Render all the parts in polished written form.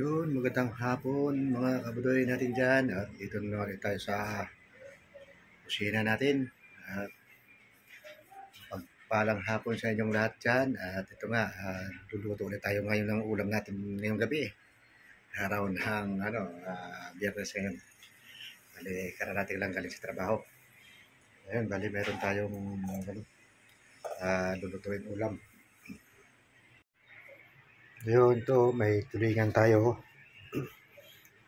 Yun, magandang hapon mga kabudoy natin dyan. At dito na naman tayo sa kusina natin. At pagpalang hapon sa inyong lahat dyan. At ito nga, luluto ulit tayo ngayon ng ulam natin ngayong gabi. Araw ng Biyernes ngayon. Bali, kararating lang galing sa trabaho. Ayun, bali meron tayong lulutuin ulam. Yun, to may tulingan tayo.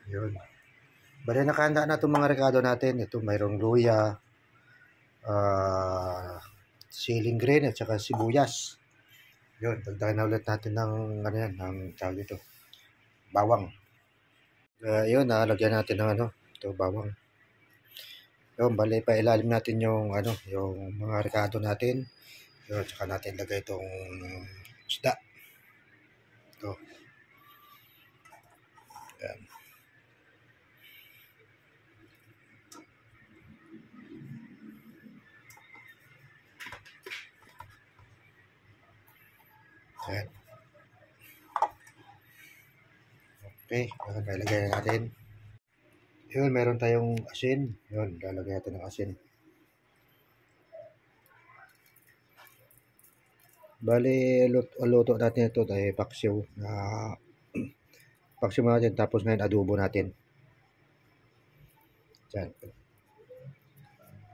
Yun. Bali, nakahanda na itong mga rekado natin. Ito, mayroong luya, siling green at saka sibuyas. Yun, dagdagan na ulit natin ng ng tawag dito, bawang. Yun, lagyan natin ng ito, bawang. Yun, bali pa ilalim natin yung yung mga rekado natin. Yun, saka natin lagay itong isda. Ito. Yan. Yan. Okay, lalagay na natin. Yun, meron tayong asin. Yun, lalagay natin ng asin. Bali, luto natin ito dahil paksiw na paksiw natin tapos ngayon adobo natin. Yan.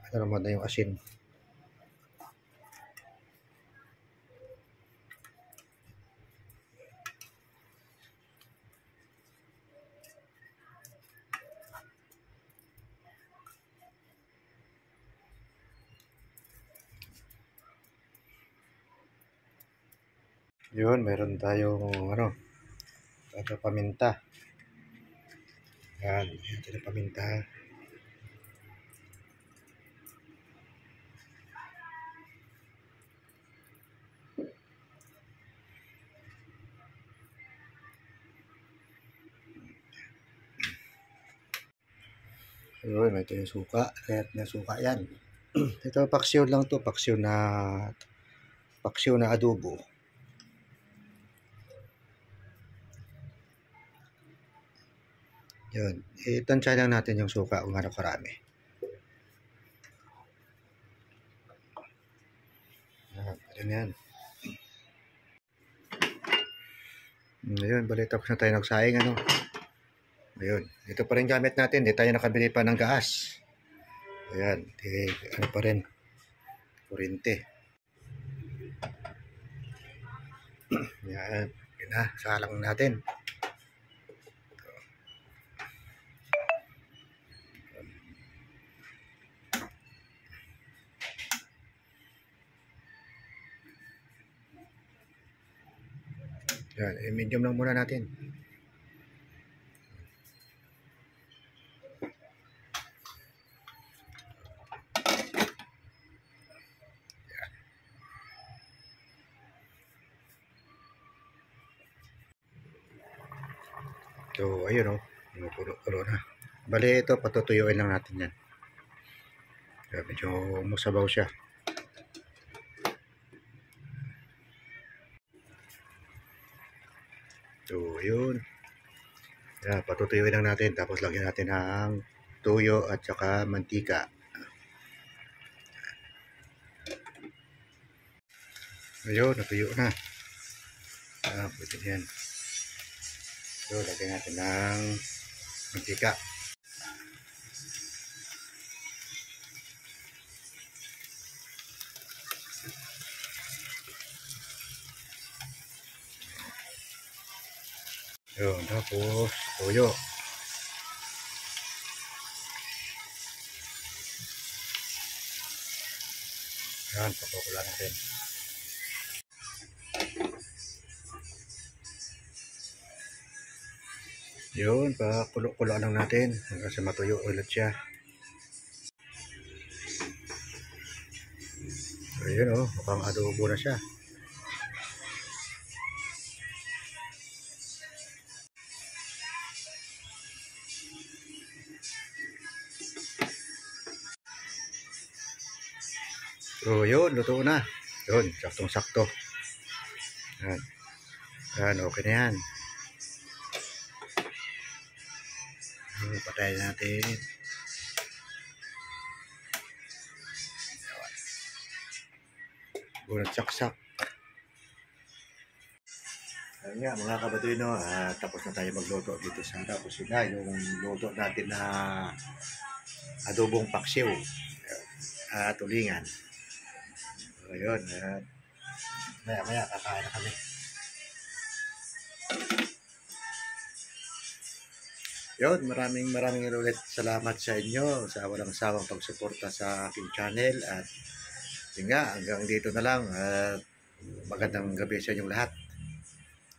Ito naman na yung asin. Yun, meron tayong paminta. Yan, ito na paminta. Yun, ito yung suka. Kahit na suka yan. Ito paksiw lang to, paksiw na adobo. Yun, itansya lang natin yung suka kung ano karami. Yan. Ayun, bali tapos na tayo nagsaing Ayun, ito pa rin gamit natin, hindi tayo nakabili pa ng gas. Ayan, pa rin, kurente. Yan, yun na, salang natin. Yan, medium lang muna natin. So, ayun pulo na. Bali, ito, patutuyuin lang natin yan. So, medyo masabaw siya. So, ayun. Yan, patutuyuin lang natin. Tapos, lagyan natin ng tuyo at saka mantika. Ayun, natuyo na. Pwede yan. So, lagyan natin ng mantika. Yun, tapos toyo. Yan, pakukulan natin. Yun, pakulo-kulo lang natin hanggang sa matuyo ulit siya. So, yun mukhang adobo na siya. So, yun, luto na. Yun, saktong-sakto. Yan. Yan, okay na yan. Patayin natin. Bulat saksak. Ayun nga mga kabaduino, tapos na tayo magluto dito sa tapos yun na yung luto natin na adobong paksiw at tulingan. So, ayun, maya kakain na kami. Yun, maraming ulit salamat sa inyo sa walang sawang pagsuporta sa aking channel at yun nga, hanggang dito na lang at magandang gabi sa inyong lahat.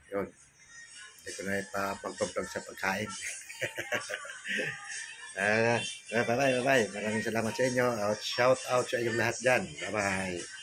Yun, hindi ko na ipapagpagpag sa pagkain. Bye bye. Maraming salamat sa inyo. Shout out sa inyong lahat dyan. Bye bye.